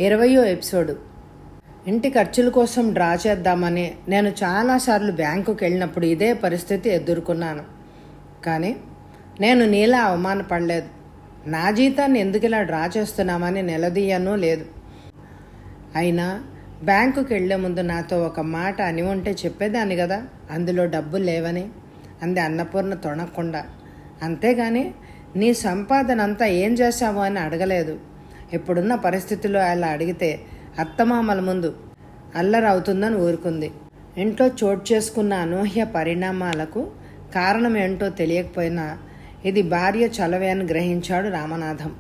20వ episode. ఇంటి ఖర్చుల కోసం డ్రా చేద్దామని నేను చాలాసార్లు బ్యాంకుకి వెళ్ళినప్పుడు ఇదే పరిస్థితి ఎదుర్కొన్నాను. కానీ నేను నీలా అవమానపడలేదు. నా జీతాన్ని ఎందుకు ఇలా డ్రా చేస్తున్నామని నిలదీయనూ లేదు. అయినా బ్యాంకుకి వెళ్లే ముందు నాతో ఒక మాట అని ఉంటే చెప్పేదాన్ని కదా, అందులో డబ్బులు లేవని అంది అన్నపూర్ణ తొణకుండా. అంతేగాని నీ సంపాదన అంతా ఏం చేశావు అని అడగలేదు. ఇప్పుడున్న పరిస్థితుల్లో అలా అడిగితే అత్తమామల ముందు అల్లరవుతుందని ఊరుకుంది. ఇంట్లో చోటు చేసుకున్న అనూహ్య పరిణామాలకు కారణం ఏంటో తెలియకపోయినా ఇది భార్య చలవే అని గ్రహించాడు రామనాథం.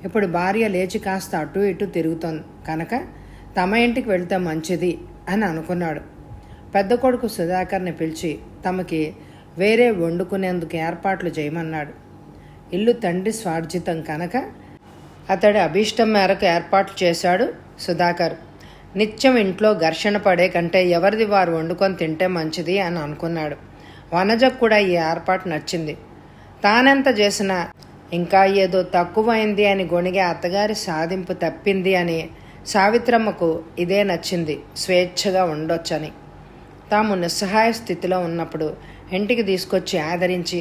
ఇప్పుడు భార్య లేచి కాస్త అటు ఇటు తిరుగుతోంది కనుక తమ ఇంటికి వెళితే మంచిది అని అనుకున్నాడు. పెద్ద కొడుకు సుధాకర్ని పిలిచి తమకి వేరే వండుకునేందుకు ఏర్పాట్లు చేయమన్నాడు. ఇల్లు తండ్రి స్వార్జితం కనుక అతడి అభీష్టం మేరకు ఏర్పాట్లు చేశాడు సుధాకర్. నిత్యం ఇంట్లో ఘర్షణ పడే కంటే ఎవరిది వారు వండుకొని తింటే మంచిది అని అనుకున్నాడు. వనజకు కూడా ఈ ఏర్పాటు నచ్చింది. తానెంత చేసినా ఇంకా ఏదో తక్కువైంది అని గొణిగే అత్తగారి సాధింపు తప్పింది అని సావిత్రమ్మకు ఇదే నచ్చింది, స్వేచ్ఛగా ఉండొచ్చని. తాము నిస్సహాయ స్థితిలో ఉన్నప్పుడు ఇంటికి తీసుకొచ్చి ఆదరించి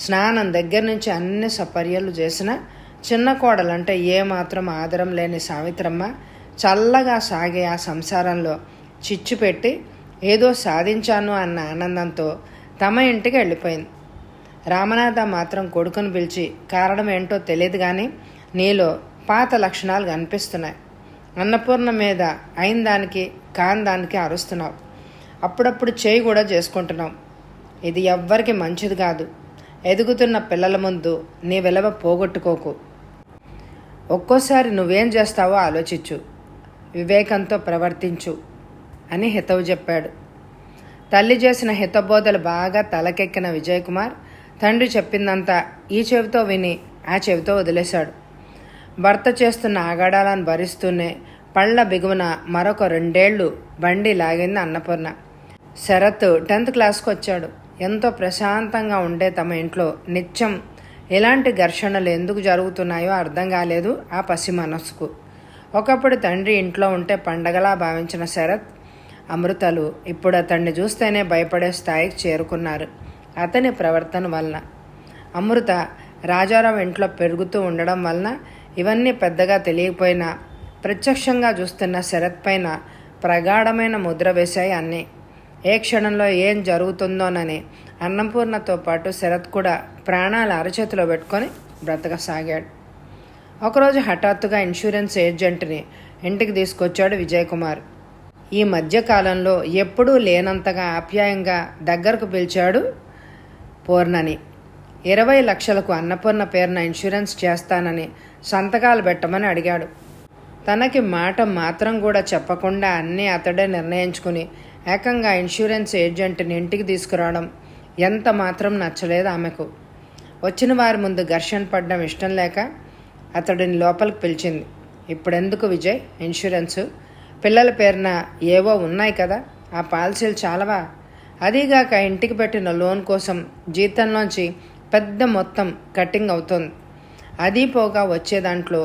స్నానం దగ్గర నుంచి అన్ని సపర్యలు చేసిన చిన్న కోడలంటే ఏమాత్రం ఆదరం లేని సావిత్రమ్మ చల్లగా సాగే ఆ సంసారంలో చిచ్చు పెట్టి ఏదో సాధించాను అన్న ఆనందంతో తమ ఇంటికి వెళ్ళిపోయింది. రామనాథ మాత్రం కొడుకుని పిలిచి కారణం ఏంటో తెలియదు కానీ నీలో పాత లక్షణాలు కనిపిస్తున్నాయి. అన్నపూర్ణ మీద అయిన దానికి కాని దానికి అరుస్తున్నావు. అప్పుడప్పుడు చేయి కూడా చేసుకుంటున్నావు. ఇది ఎవ్వరికి మంచిది కాదు. ఎదుగుతున్న పిల్లల ముందు నీ విలువ పోగొట్టుకోకు. ఒక్కోసారి నువ్వేం చేస్తావో ఆలోచించు, వివేకంతో ప్రవర్తించు అని హితవు చెప్పాడు. తల్లి చేసిన హితబోధలు బాగా తలకెక్కిన విజయ్ కుమార్ తండ్రి చెప్పిందంతా ఈ చెవితో విని ఆ చెవితో వదిలేశాడు. భర్త చేస్తున్న ఆగడాలను భరిస్తూనే పళ్ళ బిగువన మరొక 2 ఏళ్లు బండి లాగింది అన్నపూర్ణ. శరత్ 10th క్లాస్కి వచ్చాడు. ఎంతో ప్రశాంతంగా ఉండే తమ ఇంట్లో నిత్యం ఎలాంటి ఘర్షణలు ఎందుకు జరుగుతున్నాయో అర్థం కాలేదు ఆ పసి మనస్సుకు. ఒకప్పుడు తండ్రి ఇంట్లో ఉంటే పండగలా భావించిన శరత్, అమృతలు ఇప్పుడు అతన్ని చూస్తేనే భయపడే స్థాయికి చేరుకున్నారు అతని ప్రవర్తన వలన. అమృత రాజారావు ఇంట్లో పెరుగుతూ ఉండడం వలన ఇవన్నీ పెద్దగా తెలియకపోయినా ప్రత్యక్షంగా చూస్తున్న శరత్ పైన ప్రగాఢమైన ముద్ర వేశాయి అన్నీ. ఏ క్షణంలో ఏం జరుగుతుందోనని అన్నపూర్ణతో పాటు శరత్ కూడా ప్రాణాలు అరచేతిలో పెట్టుకొని బ్రతకసాగాడు. ఒకరోజు హఠాత్తుగా ఇన్సూరెన్స్ ఏజెంట్ని ఇంటికి తీసుకొచ్చాడు విజయ్ కుమార్. ఈ మధ్యకాలంలో ఎప్పుడూ లేనంతగా ఆప్యాయంగా దగ్గరకు పిలిచాడు పూర్ణని. 20 లక్షలకు అన్నపూర్ణ పేరున ఇన్సూరెన్స్ చేస్తానని సంతకాలు పెట్టమని అడిగాడు. తనకి మాట మాత్రం కూడా చెప్పకుండా అన్నీ అతడే నిర్ణయించుకుని ఏకంగా ఇన్సూరెన్స్ ఏజెంట్ని ఇంటికి తీసుకురావడం ఎంత మాత్రం నచ్చలేదు ఆమెకు. వచ్చిన వారి ముందు ఘర్షణ పడడం ఇష్టం లేక అతడిని లోపలికి పిలిచింది. ఇప్పుడెందుకు విజయ్ ఇన్సూరెన్సు? పిల్లల పేరున ఏవో ఉన్నాయి కదా, ఆ పాలసీలు చాలవా? అదీగాక ఇంటికి పెట్టిన లోన్ కోసం జీతంలోంచి పెద్ద మొత్తం కటింగ్ అవుతుంది. అది పోగా వచ్చే దాంట్లో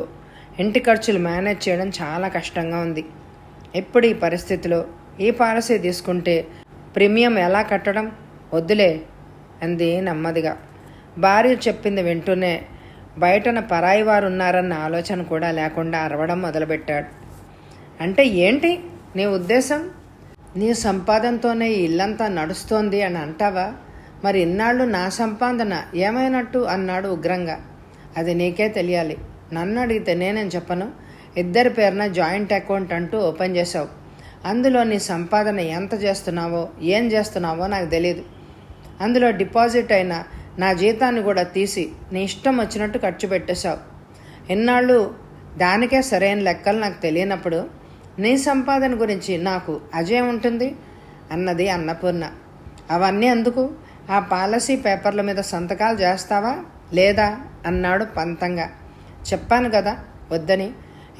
ఇంటి ఖర్చులు మేనేజ్ చేయడం చాలా కష్టంగా ఉంది. ఇప్పుడు ఈ పరిస్థితిలో ఈ పాలసీ తీసుకుంటే ప్రీమియం ఎలా కట్టడం? వద్దులే అంది నెమ్మదిగా. భార్య చెప్పింది వింటూనే బయటన పరాయి వారు ఉన్నారన్న ఆలోచన కూడా లేకుండా అరవడం మొదలుపెట్టాడు. అంటే ఏంటి నీ ఉద్దేశం? నీ సంపాదనతోనే ఈ ఇల్లంతా నడుస్తోంది అని అంటావా? మరి ఇన్నాళ్ళు నా సంపాదన ఏమైనట్టు అన్నాడు ఉగ్రంగా. అది నీకే తెలియాలి. నన్ను అడిగితే నేనేం చెప్పను? 2 పేరున జాయింట్ అకౌంట్ అంటూ ఓపెన్ చేశావు. అందులో నీ సంపాదన ఎంత చేస్తున్నావో ఏం చేస్తున్నావో నాకు తెలియదు. అందులో డిపాజిట్ అయిన నా జీతాన్ని కూడా తీసి నీ ఇష్టం వచ్చినట్టు ఖర్చు పెట్టేశావు. ఎన్నాళ్ళు దానికే సరైన లెక్కలు నాకు తెలియనప్పుడు నీ సంపాదన గురించి నాకు అజయం ఉంటుంది అన్నది అన్నపూర్ణ. అవన్నీ అందుకు ఆ పాలసీ పేపర్ల మీద సంతకాలు చేస్తావా లేదా అన్నాడు పంతంగా. చెప్పాను కదా వద్దని,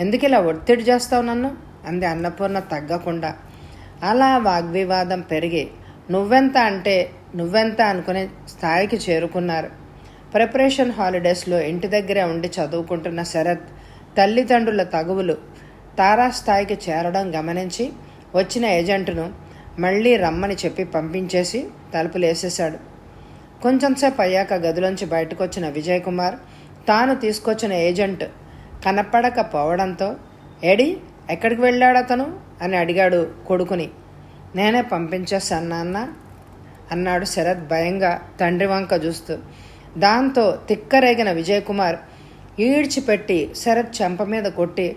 ఎందుకు ఇలా ఒత్తిడి చేస్తావు నన్ను అంది అన్నపూర్ణ తగ్గకుండా. అలా వాగ్వివాదం పెరిగి నువ్వెంత అంటే నువ్వెంత అనుకునే స్థాయికి చేరుకున్నారు. ప్రిపరేషన్ హాలిడేస్లో ఇంటి దగ్గరే ఉండి చదువుకుంటున్న శరత్ తల్లిదండ్రుల తగువులు తారాస్థాయికి చేరడం గమనించి వచ్చిన ఏజెంటును మళ్ళీ రమ్మని చెప్పి పంపించేసి తలుపులేసేశాడు. కొంచెంసేపు అయ్యాక గదిలోంచి బయటకు వచ్చిన విజయ్ కుమార్ తాను తీసుకొచ్చిన ఏజెంట్ కనపడకపోవడంతో ఏడి ఎక్కడికి వెళ్ళాడు అతను అని అడిగాడు కొడుకుని. నేనే పంపించేశాను నాన్న అన్నాడు శరత్ భయంగా తండ్రి వంక చూస్తూ. దాంతో తిక్కరేగిన విజయ్ కుమార్ ఈడ్చిపెట్టి శరత్ చెంప మీద కొట్టి,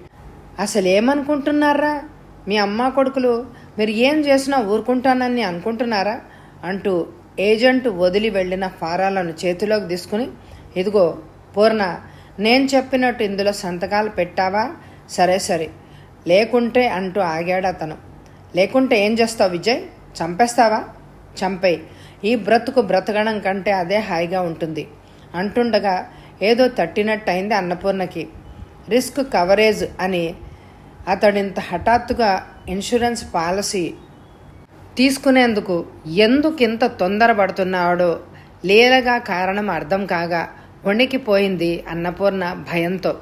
అసలు ఏమనుకుంటున్నారా మీ అమ్మ కొడుకులు, మీరు ఏం చేసినా ఊరుకుంటానని అనుకుంటున్నారా అంటూ ఏజెంట్ వదిలి వెళ్ళిన ఫారాలను చేతిలోకి తీసుకుని, ఇదిగో పూర్ణ, నేను చెప్పినట్టు ఇందులో సంతకాలు పెట్టావా? సరే సరే, లేకుంటే అంటూ ఆగాడు అతను. లేకుంటే ఏం చేస్తావు విజయ్? చంపేస్తావా? చంపేయి, ఈ బ్రతుకు బ్రతకడం కంటే అదే హాయిగా ఉంటుంది అంటుండగా ఏదో తట్టినట్టయింది అన్నపూర్ణకి. రిస్క్ కవరేజ్ అని అతడింత హఠాత్తుగా ఇన్సూరెన్స్ పాలసీ తీసుకునేందుకు ఎందుకింత తొందరపడుతున్నాడో లీలగా కారణం అర్థం కాగా వణికిపోయింది అన్నపూర్ణ భయంతో.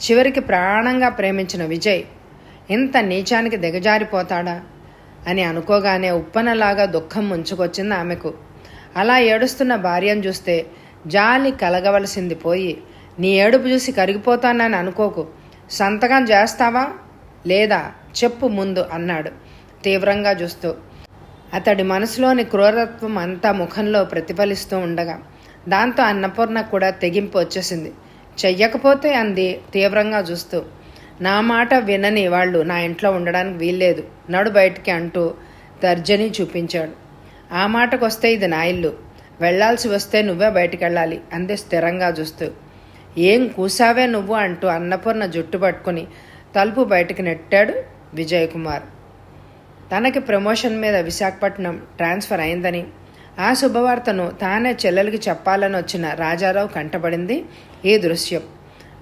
చివరికి ప్రాణంగా ప్రేమించిన విజయ్ ఇంత నీచానికి దిగజారిపోతాడా అని అనుకోగానే ఉప్పనలాగా దుఃఖం ముంచుకొచ్చింది ఆమెకు. అలా ఏడుస్తున్న భార్యను చూస్తే జాలి కలగవలసింది పోయి, నీ ఏడుపు చూసి కరిగిపోతానని అనుకోకు, సంతకం చేస్తావా లేదా చెప్పు ముందు అన్నాడు తీవ్రంగా చూస్తూ. అతడి మనసులోని క్రూరత్వం అంతా ముఖంలో ప్రతిఫలిస్తూ ఉండగా దాంతో అన్నపూర్ణ కూడా తెగింపు వచ్చేసింది. చెయ్యకపోతే అంది తీవ్రంగా చూస్తూ. నా మాట వినని వాళ్ళు నా ఇంట్లో ఉండడానికి వీల్లేదు, నడు బయటికి అంటూ తర్జని చూపించాడు. ఆ మాటకొస్తే ఇది నా ఇల్లు, వెళ్లాల్సి వస్తే నువ్వే బయటికి వెళ్ళాలి అంది స్థిరంగా చూస్తూ. ఏం కూసావే నువ్వు అంటూ అన్నపూర్ణ జుట్టు పట్టుకుని తలుపు బయటికి నెట్టాడు విజయ్ కుమార్. తనకి ప్రమోషన్ మీద విశాఖపట్నం ట్రాన్స్ఫర్ అయిందని, ఆ శుభవార్తను తానే చెల్లెలికి చెప్పాలని వచ్చిన రాజారావు కంటపడింది ఈ దృశ్యం.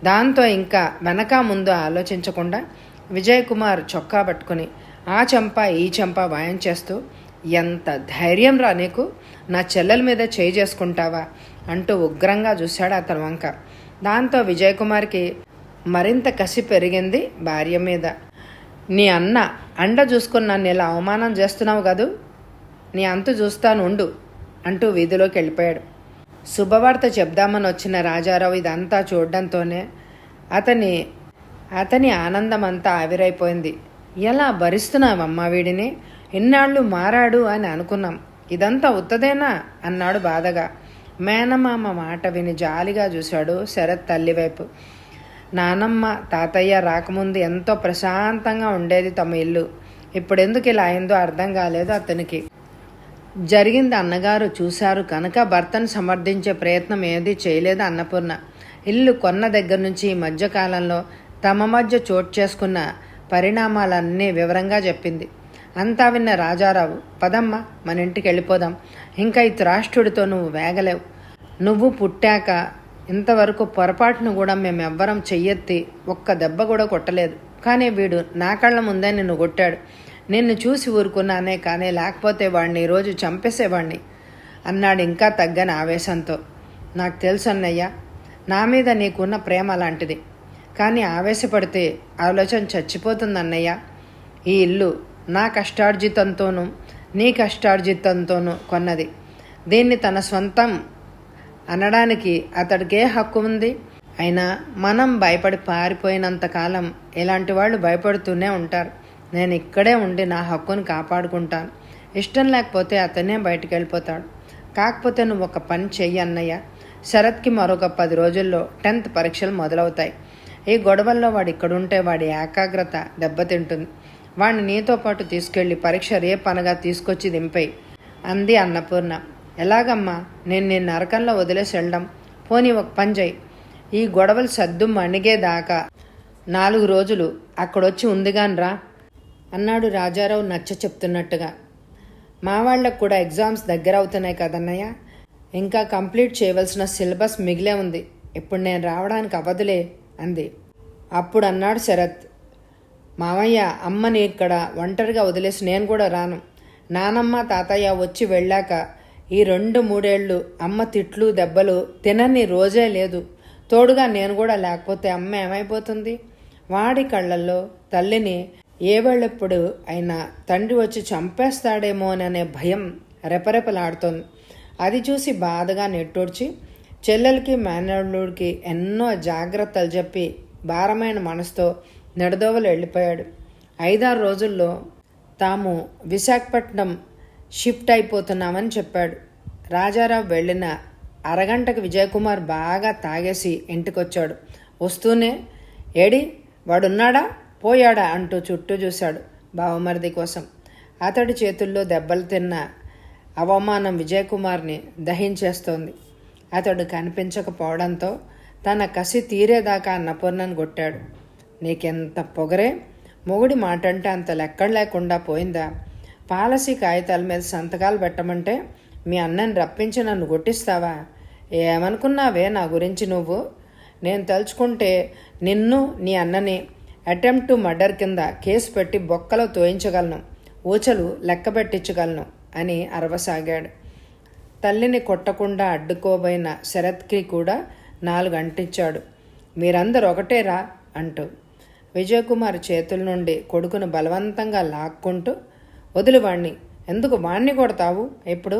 దాంతో ఇంకా వెనక ముందు ఆలోచించకుండా విజయ్ కుమార్ చొక్కా పట్టుకుని ఆ చెంప ఈ చెంప వాయించేస్తూ, ఎంత ధైర్యం రా నీకు, నా చెల్లెల మీద చేయి చేసుకుంటావా అంటూ ఉగ్రంగా చూశాడు అతని వంక. దాంతో విజయ్ కుమార్కి మరింత కసి పెరిగింది భార్య మీద. నీ అన్న అండ చూసుకుని నన్ను ఇలా అవమానం చేస్తున్నావు కదూ, నీ అంతు చూస్తాను ఉండు అంటూ వీధిలోకి వెళ్ళిపోయాడు. శుభవార్త చెప్దామని వచ్చిన రాజారావు ఇదంతా చూడడంతోనే అతని ఆనందమంతా ఆవిరైపోయింది. ఎలా భరిస్తున్నావమ్మా వీడిని, ఇన్నాళ్ళు మారాడు అని అనుకున్నాం, ఇదంతా ఉత్తదేనా అన్నాడు బాధగా. మేనమామ మాట విని జాలిగా చూశాడు శరత్ తల్లి వైపు. నానమ్మ తాతయ్య రాకముందు ఎంతో ప్రశాంతంగా ఉండేది తమ ఇల్లు, ఇప్పుడెందుకు ఇలా అయిందో అర్థం కాలేదు అతనికి. జరిగింది అన్నగారు చూశారు కనుక భర్తను సమర్థించే ప్రయత్నం ఏదీ చేయలేదు అన్నపూర్ణ. ఇల్లు కొన్న దగ్గర నుంచి ఈ మధ్యకాలంలో తమ మధ్య చోటు చేసుకున్న పరిణామాలన్నీ వివరంగా చెప్పింది. అంతా విన్న రాజారావు, పదమ్మ మన ఇంటికి వెళ్ళిపోదాం, ఇంకా ఈ త్రాష్ట్రుడితో నువ్వు వేగలేవు, నువ్వు పుట్టాక ఇంతవరకు పొరపాటును కూడా మేమెవ్వరం చెయ్యెత్తి ఒక్క దెబ్బ కూడా కొట్టలేదు, కానీ వీడు నా కళ్ళ ముందే నిన్ను కొట్టాడు, నిన్ను చూసి ఊరుకున్నానే కానీ లేకపోతే వాడిని ఈరోజు చంపేసేవాడిని అన్నాడు ఇంకా తగ్గని ఆవేశంతో. నాకు తెలుసు అన్నయ్య, నా మీద నీకున్న ప్రేమ అలాంటిది, కానీ ఆవేశపడితే ఆలోచన చచ్చిపోతుంది. ఈ ఇల్లు నా కష్టార్జితంతోనూ నీ కష్టార్జితంతోనూ కొన్నది, దీన్ని తన సొంతం అనడానికి అతడికే హక్కు ఉంది. అయినా మనం భయపడి పారిపోయినంతకాలం ఇలాంటి వాళ్ళు భయపడుతూనే ఉంటారు. నేను ఇక్కడే ఉండి నా హక్కును కాపాడుకుంటాను, ఇష్టం లేకపోతే అతనే బయటికి వెళ్ళిపోతాడు. కాకపోతే నువ్వు ఒక పని చెయ్యి అన్నయ్య, శరత్కి మరొక 10 రోజుల్లో 10th పరీక్షలు మొదలవుతాయి. ఈ గొడవల్లో వాడు ఇక్కడుంటే వాడి ఏకాగ్రత దెబ్బతింటుంది. వాడిని నీతో పాటు తీసుకెళ్లి పరీక్ష రేపనగా తీసుకొచ్చి దింపేయి అంది అన్నపూర్ణ. ఎలాగమ్మా, నేను నిన్ను నరకంలో వదిలేసి వెళ్ళడం, పోనీ ఒక పని చేయి, ఈ గొడవలు సద్దు మణిగేదాకా 4 రోజులు అక్కడొచ్చి ఉందిగానరా అన్నాడు రాజారావు నచ్చ చెప్తున్నట్టుగా. మా వాళ్ళకు కూడా ఎగ్జామ్స్ దగ్గర అవుతున్నాయి కదన్నయ్య, ఇంకా కంప్లీట్ చేయవలసిన సిలబస్ మిగిలే ఉంది, ఇప్పుడు నేను రావడానికి అవ్వదులే అంది. అప్పుడు అన్నాడు శరత్, మామయ్య అమ్మని ఇక్కడ ఒంటరిగా వదిలేసి నేను కూడా రాను, నానమ్మ తాతయ్య వచ్చి వెళ్ళాక ఈ 2-3 ఏళ్ళు అమ్మ తిట్లు దెబ్బలు తినని రోజే లేదు, తోడుగా నేను కూడా లేకపోతే అమ్మ ఏమైపోతుంది, వాడి కళ్ళల్లో తల్లిని ఏవేళెప్పుడు అయినా తండ్రి వచ్చి చంపేస్తాడేమోననే భయం రెపరెపలాడుతోంది. అది చూసి బాధగా నెట్టూడ్చి చెల్లెలకి మేనల్లుడికి ఎన్నో జాగ్రత్తలు చెప్పి భారమైన మనసుతో నడదోవలు వెళ్ళిపోయాడు. 5-6 రోజుల్లో తాము విశాఖపట్నం షిఫ్ట్ అయిపోతున్నామని చెప్పాడు. రాజారావు వెళ్ళిన అరగంటకు విజయకుమార్ బాగా తాగేసి ఇంటికొచ్చాడు. వస్తూనే ఏడి వాడున్నాడా పోయాడా అంటూ చుట్టూ చూశాడు బావమరిది కోసం. అతడి చేతుల్లో దెబ్బలు తిన్న అవమానం విజయకుమార్ని దహించేస్తోంది. అతడు కనిపించకపోవడంతో తన కసి తీరేదాకా అన్నపూర్ణను కొట్టాడు. నీకెంత పొగరే, మొగుడి మాట అంటే అంత లెక్కడ లేకుండా పోయిందా? పాలసీ కాగితాల మీద సంతకాలు పెట్టమంటే మీ అన్నని రప్పించి నన్ను కొట్టిస్తావా? ఏమనుకున్నావే నా గురించి నువ్వు? నేను తలుచుకుంటే నిన్ను నీ అన్నని అటెంప్ట్ టు మర్డర్ కింద కేసు పెట్టి బొక్కలో తోయించగలను, ఊచలు లెక్కబెట్టించగలను అని అరవసాగాడు. తల్లిని కొట్టకుండా అడ్డుకోబోయిన శరత్కి కూడా 4 అంటించాడు. మీరందరూ ఒకటేరా అంటూ. విజయకుమార్ చేతుల నుండి కొడుకును బలవంతంగా లాక్కుంటూ, వదిలి వాణ్ణి, ఎందుకు వాణ్ణి కొడతావు? ఇప్పుడు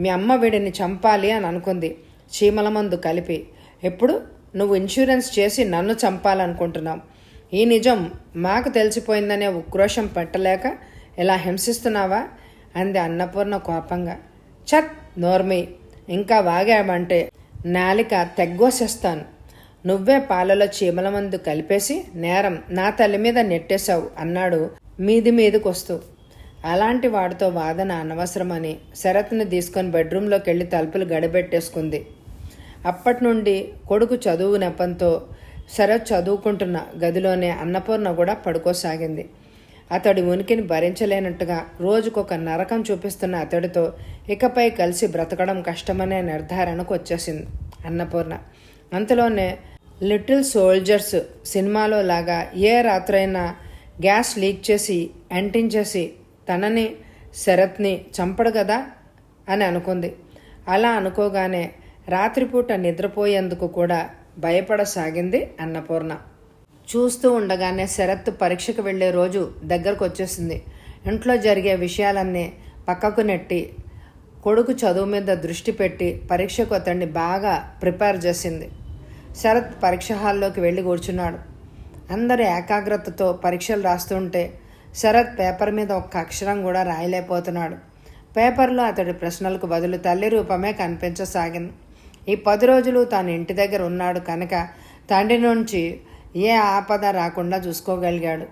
మీ అమ్మ వీడిని చంపాలి అని అనుకుంది, చీమల మందు కలిపి. ఎప్పుడు నువ్వు ఇన్సూరెన్స్ చేసి నన్ను చంపాలనుకుంటున్నావు. ఈ నిజం మాకు తెలిసిపోయిందనే ఉక్రోషం పెట్టలేక ఇలా హింసిస్తున్నావా అంది అన్నపూర్ణ కోపంగా. చట్ నోర్మి, ఇంకా వాగామంటే నాలిక తెగ్గోసేస్తాను. నువ్వే పాలలో చీమల మందు కలిపేసి నేరం నా తల్లి మీద నెట్టేశావు అన్నాడు మీదికొస్తూ. అలాంటి వాడితో వాదన అనవసరమని శరత్ని తీసుకొని బెడ్రూమ్లోకి వెళ్ళి తలుపులు గడిబెట్టేసుకుంది. అప్పటి నుండి కొడుకు చదువు నెపంతో శరత్ చదువుకుంటున్న గదిలోనే అన్నపూర్ణ కూడా పడుకోసాగింది. అతడి ఉనికిని భరించలేనట్టుగా రోజుకొక నరకం చూపిస్తున్న అతడితో ఇకపై కలిసి బ్రతకడం కష్టమనే నిర్ధారణకు వచ్చేసింది అన్నపూర్ణ. అంతలోనే లిటిల్ సోల్జర్స్ సినిమాలో లాగా ఏ రాత్రైనా గ్యాస్ లీక్ చేసి అంటించేసి తనని శరత్ని చంపడు కదా అని అనుకుంది. అలా అనుకోగానే రాత్రిపూట నిద్రపోయేందుకు కూడా భయపడసాగింది అన్నపూర్ణ. చూస్తూ ఉండగానే శరత్ పరీక్షకు వెళ్లే రోజు దగ్గరకు వచ్చేసింది. ఇంట్లో జరిగే విషయాలన్నీ పక్కకు నెట్టి కొడుకు చదువు మీద దృష్టి పెట్టి పరీక్షకు అతన్ని బాగా ప్రిపేర్ చేసింది. శరత్ పరీక్ష హాల్లోకి వెళ్ళి కూర్చున్నాడు. అందరి ఏకాగ్రతతో పరీక్షలు రాస్తుంటే శరత్ పేపర్ మీద ఒక్క అక్షరం కూడా రాయలేకపోతున్నాడు. పేపర్లో అతడి ప్రశ్నలకు బదులు తల్లి రూపమే కనిపించసాగింది. ఈ 10 రోజులు తాను ఇంటి దగ్గర ఉన్నాడు కనుక తండ్రి నుంచి ఏ ఆపద రాకుండా చూసుకోగలిగాడు.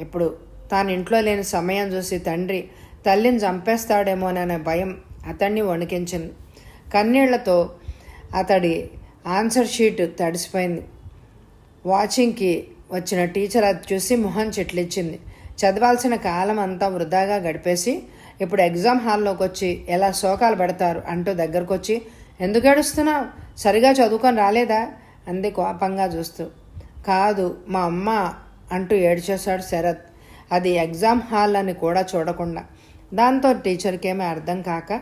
ఇప్పుడు తాను ఇంట్లో లేని సమయం చూసి తండ్రి తల్లిని చంపేస్తాడేమోననే భయం అతన్ని వణికించింది. కన్నీళ్లతో అతడి ఆన్సర్ షీట్ తడిసిపోయింది. వాచింగ్కి వచ్చిన టీచర్ అది చూసి మొహం చిట్లిచ్చింది. చదవాల్సిన కాలం అంతా వృధాగా గడిపేసి ఇప్పుడు ఎగ్జామ్ హాల్లోకి వచ్చి ఎలా శోకాలు పెడతారు అంటూ దగ్గరకు వచ్చి, ఎందుకు ఏడుస్తున్నావు? సరిగా చదువుకొని రాలేదా అంది కోపంగా చూస్తూ. కాదు మా అమ్మ అంటూ ఏడ్చేశాడు శరత్. అది ఎగ్జామ్ హాల్ అని కూడా చూడకుండా. దాంతో టీచర్కేమీ అర్థం కాక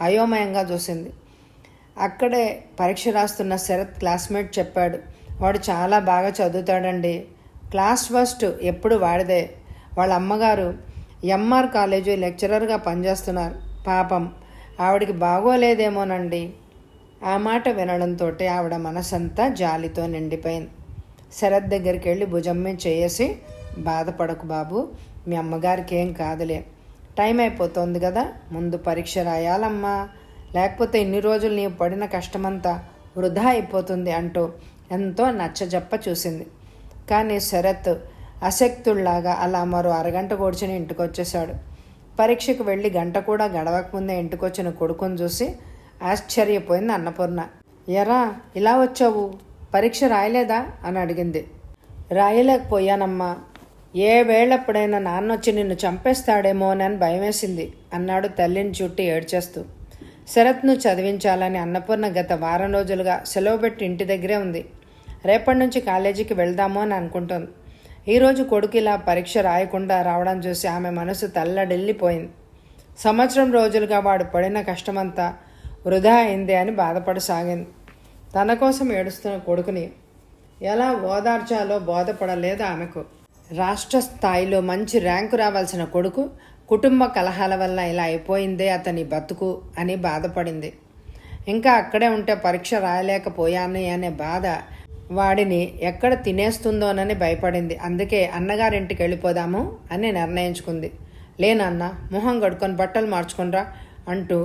అయోమయంగా చూసింది. అక్కడే పరీక్ష రాస్తున్న శరత్ క్లాస్మేట్ చెప్పాడు, వాడు చాలా బాగా చదువుతాడండి, క్లాస్ ఫస్ట్ ఎప్పుడు వాడిదే. వాళ్ళ అమ్మగారు ఎంఆర్ కాలేజీ లెక్చరర్గా పనిచేస్తున్నారు. పాపం ఆవిడికి బాగోలేదేమోనండి. ఆ మాట వినడంతో ఆవిడ మనసంతా జాలితో నిండిపోయింది. శరత్ దగ్గరికి వెళ్ళి భుజం మీద చేసి, బాధపడకు బాబు, మీ అమ్మగారికి ఏం కాదులే, టైం అయిపోతుంది కదా, ముందు పరీక్ష రాయాలమ్మా, లేకపోతే ఇన్ని రోజులు నీవు పడిన కష్టమంతా వృధా అయిపోతుంది అంటూ ఎంతో నచ్చజెప్ప చూసింది. కానీ శరత్ అశక్తుల్లాగా అలా మరో అరగంట కూర్చుని ఇంటికి వచ్చేశాడు. పరీక్షకు వెళ్ళి గంట కూడా గడవకముందే ఇంటికొచ్చిన కొడుకుని చూసి ఆశ్చర్యపోయింది అన్నపూర్ణ. ఎరా ఇలా వచ్చావు, పరీక్ష రాయలేదా అని అడిగింది. రాయలేకపోయానమ్మా, ఏ వేళెప్పుడైనా నాన్నొచ్చి నిన్ను చంపేస్తాడేమోనని భయమేసింది అన్నాడు తల్లిని చుట్టి ఏడ్చేస్తూ. శరత్ను చదివించాలని అన్నపూర్ణ గత వారం రోజులుగా సెలవు పెట్టి ఇంటి దగ్గరే ఉంది. రేపటి నుంచి కాలేజీకి వెళ్దాము అని అనుకుంటోంది. ఈరోజు కొడుకు ఇలా పరీక్ష రాయకుండా రావడం చూసి ఆమె మనసు తల్లడిల్లిపోయింది. సంవత్సరం రోజులుగా వాడు పడిన కష్టమంతా వృధా అయింది అని బాధపడసాగింది. తన కోసం ఏడుస్తున్న కొడుకుని ఎలా ఓదార్చాలో బోధపడలేదు ఆమెకు. రాష్ట్ర స్థాయిలో మంచి ర్యాంకు రావాల్సిన కొడుకు కుటుంబ కలహాల వల్ల ఇలా అయిపోయిందే అతని బతుకు అని బాధపడింది. ఇంకా అక్కడే ఉంటే పరీక్ష రాయలేకపోయాను అనే బాధ వాడిని ఎక్కడ తినేస్తుందోనని భయపడింది. అందుకే అన్నగారింటికి వెళ్ళిపోదాము అని నిర్ణయించుకుంది. లేనన్న, మొహం కడుక్కొని బట్టలు మార్చుకునిరా అంటూ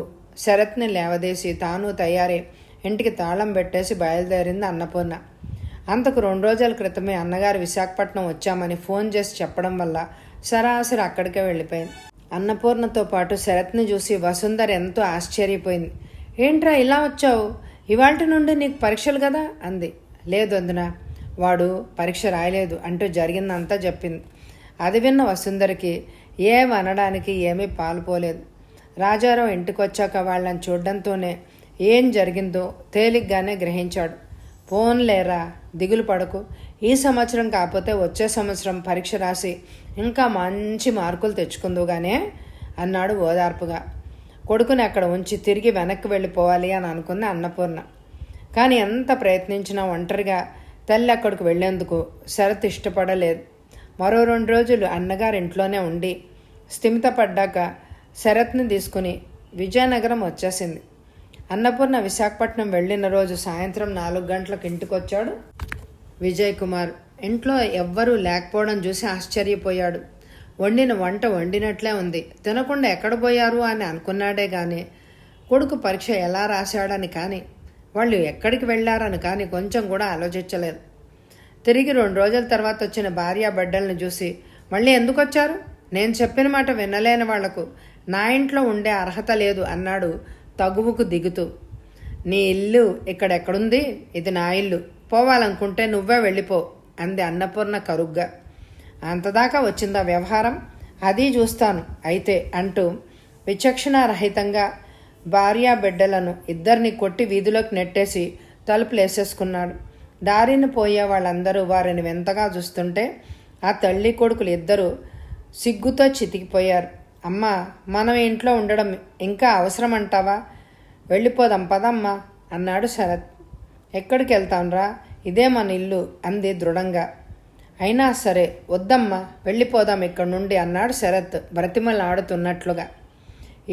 శరత్ని లేవదీసి తాను తయారై ఇంటికి తాళం పెట్టేసి బయలుదేరింది అన్నపూర్ణ. అంతకు 2 రోజుల క్రితమే అన్నగారు విశాఖపట్నం వచ్చామని ఫోన్ చేసి చెప్పడం వల్ల సరాసరి అక్కడికే వెళ్ళిపోయింది. అన్నపూర్ణతో పాటు శరత్ని చూసి వసుంధర ఎంతో ఆశ్చర్యపోయింది. ఏంట్రా ఇలా వచ్చావు? ఇవాల్టి నుండి నీకు పరీక్షలు కదా అంది. లేదు వదిన, వాడు పరీక్ష రాయలేదు అంటూ జరిగిందంతా చెప్పింది. అది విన్న వసుంధరకి ఏమనడానికి ఏమీ పాలుపోలేదు. రాజారావు ఇంటికి వచ్చాక వాళ్ళని చూడడంతోనే ఏం జరిగిందో తేలిగ్గానే గ్రహించాడు. పోన్లేరా, దిగులు పడకు, ఈ సంవత్సరం కాకపోతే వచ్చే సంవత్సరం పరీక్ష రాసి ఇంకా మంచి మార్కులు తెచ్చుకుందుగానే అన్నాడు ఓదార్పుగా. కొడుకుని అక్కడ ఉంచి తిరిగి వెనక్కి వెళ్ళిపోవాలి అని అనుకుంది అన్నపూర్ణ. కానీ ఎంత ప్రయత్నించినా ఒంటరిగా తల్లి అక్కడికి వెళ్లేందుకు శరత్ ఇష్టపడలేదు. మరో 2 రోజులు అన్నగారి ఇంట్లోనే ఉండి స్థిమితపడ్డాక శరత్ని తీసుకుని విజయనగరం వచ్చేసింది. అన్నపూర్ణ విశాఖపట్నం వెళ్ళిన రోజు సాయంత్రం 4 గంటలకు ఇంటికొచ్చాడు విజయ్ కుమార్. ఇంట్లో ఎవ్వరూ లేకపోవడం చూసి ఆశ్చర్యపోయాడు. వండిన వంట వండినట్లే ఉంది. తినకుండా ఎక్కడ పోయారు అని అనుకున్నాడే కానీ కొడుకు పరీక్ష ఎలా రాశాడని కానీ వాళ్ళు ఎక్కడికి వెళ్ళారని కానీ కొంచెం కూడా ఆలోచించలేదు. తిరిగి 2 రోజుల తర్వాత వచ్చిన భార్య బిడ్డలను చూసి మళ్ళీ ఎందుకు వచ్చారు? నేను చెప్పిన మాట వినలేని వాళ్లకు నా ఇంట్లో ఉండే అర్హత లేదు అన్నాడు తగువుకు దిగుతూ. నీ ఇల్లు ఇక్కడెక్కడుంది? ఇది నా ఇల్లు, పోవాలనుకుంటే నువ్వే వెళ్ళిపో అంది అన్నపూర్ణ కరుగ్గా. అంతదాకా వచ్చిందా వ్యవహారం? అది చూస్తాను అయితే అంటూ విచక్షణారహితంగా భార్యా బిడ్డలను ఇద్దరిని కొట్టి వీధిలోకి నెట్టేసి తలుపులేసేసుకున్నాడు. దారిని పోయే వాళ్ళందరూ వారిని వింతగా చూస్తుంటే ఆ తల్లి కొడుకులు ఇద్దరూ సిగ్గుతో చితికిపోయారు. అమ్మా, మనం ఇంట్లో ఉండడం ఇంకా అవసరం అంటావా? వెళ్ళిపోదాం పదమ్మా అన్నాడు శరత్. ఎక్కడికి వెళ్తాంరా, ఇదే మన ఇల్లు అంది దృఢంగా. అయినా సరే వద్దమ్మా, వెళ్ళిపోదాం ఇక్కడి నుండి అన్నాడు శరత్ బ్రతిమలాడుతున్నట్లుగా.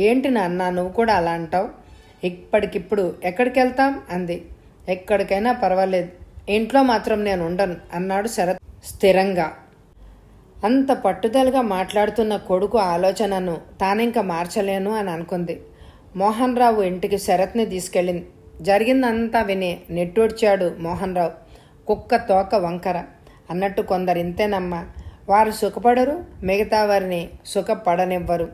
ఏంటి నాన్న, నువ్వు కూడా అలా అంటావు? ఇప్పటికిప్పుడు ఎక్కడికి వెళ్తాం అంది. ఎక్కడికైనా పర్వాలేదు, ఇంట్లో మాత్రం నేను ఉండను అన్నాడు శరత్ స్థిరంగా. అంత పట్టుదలగా మాట్లాడుతున్న కొడుకు ఆలోచనను తానింక మార్చలేను అని అనుకుంది. మోహన్ రావు ఇంటికి శరత్ని తీసుకెళ్ళింది. జరిగిందంతా విని నెట్టూడ్చాడు మోహన్ రావు. కుక్క తోక వంకర అన్నట్టు కొందరు ఇంతేనమ్మా, వారు సుఖపడరు, మిగతా వారిని సుఖపడనివ్వరు.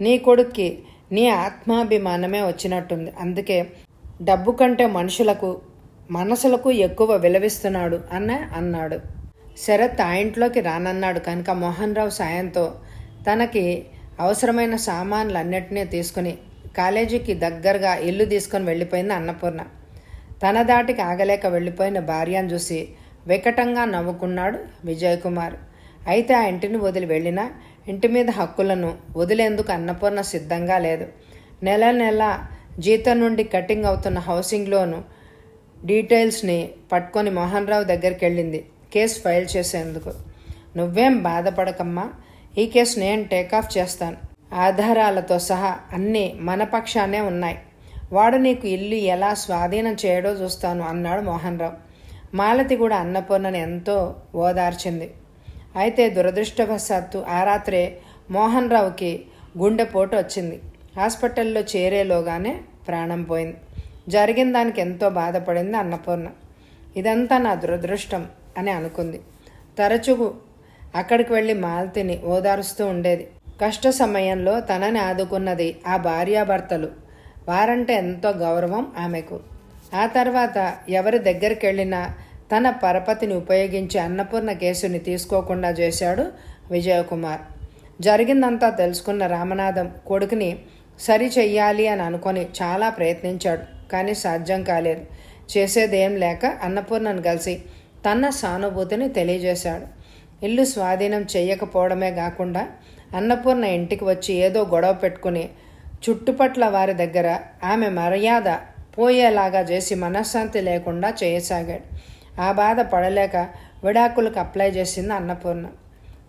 నీ కొడుక్కి నీ ఆత్మాభిమానమే వచ్చినట్టుంది, అందుకే డబ్బు కంటే మనుషులకు మనసులకు ఎక్కువ విలువిస్తున్నాడు అన్నాడు. శరత్ ఆ ఇంట్లోకి రానన్నాడు కనుక మోహన్ రావు సాయంతో తనకి అవసరమైన సామాన్లన్నిటినీ తీసుకుని కాలేజీకి దగ్గరగా ఇల్లు తీసుకొని వెళ్ళిపోయింది అన్నపూర్ణ. తన దాటికి ఆగలేక వెళ్ళిపోయిన భార్యను చూసి వికటంగా నవ్వుకున్నాడు విజయ్ కుమార్. అయితే ఆ ఇంటిని వదిలి వెళ్ళినా ఇంటి మీద హక్కులను వదిలేందుకు అన్నపూర్ణ సిద్ధంగా లేదు. నెల నెల జీతం నుండి కటింగ్ అవుతున్న హౌసింగ్ లోను డీటెయిల్స్ని పట్టుకొని మోహన్ రావు దగ్గరికి వెళ్ళింది కేసు ఫైల్ చేసేందుకు. నువ్వేం బాధపడకమ్మా, ఈ కేసు నేను టేకాఫ్ చేస్తాను, ఆధారాలతో సహా అన్నీ మన పక్షానే ఉన్నాయి, వాడు నీకు ఇల్లు ఎలా స్వాధీనం చేయడో చూస్తాను అన్నాడు మోహన్ రావు. మాలతి కూడా అన్నపూర్ణని ఎంతో ఓదార్చింది. అయితే దురదృష్టవశాత్తు ఆ రాత్రే మోహన్ రావుకి గుండెపోటు వచ్చింది. హాస్పిటల్లో చేరేలోగానే ప్రాణం పోయింది. జరిగిన దానికి ఎంతో బాధపడింది అన్నపూర్ణ. ఇదంతా నా దురదృష్టం అని అనుకుంది. తరచూ అక్కడికి వెళ్ళి మాలతిని ఓదారుస్తూ ఉండేది. కష్ట సమయంలో తనని ఆదుకున్నది ఆ భార్యాభర్తలు. వారంటే ఎంతో గౌరవం ఆమెకు. ఆ తర్వాత ఎవరి దగ్గరికి వెళ్ళినా తన పరపతిని ఉపయోగించి అన్నపూర్ణ కేసుని తీసుకోకుండా చేశాడు విజయకుమార్. జరిగిందంతా తెలుసుకున్న రామనాథం కొడుకుని సరి చెయ్యాలి అని అనుకొని చాలా ప్రయత్నించాడు, కానీ సాధ్యం కాలేదు. చేసేదేం లేక అన్నపూర్ణను కలిసి తన సానుభూతిని తెలియజేశాడు. ఇల్లు స్వాధీనం చెయ్యకపోవడమే కాకుండా అన్నపూర్ణ ఇంటికి వచ్చి ఏదో గొడవ పెట్టుకుని చుట్టుపట్ల వారి దగ్గర ఆమె మర్యాద పోయేలాగా చేసి మనశ్శాంతి లేకుండా చేయసాగాడు. ఆ బాధ పడలేక విడాకులకు అప్లై చేసింది అన్నపూర్ణ.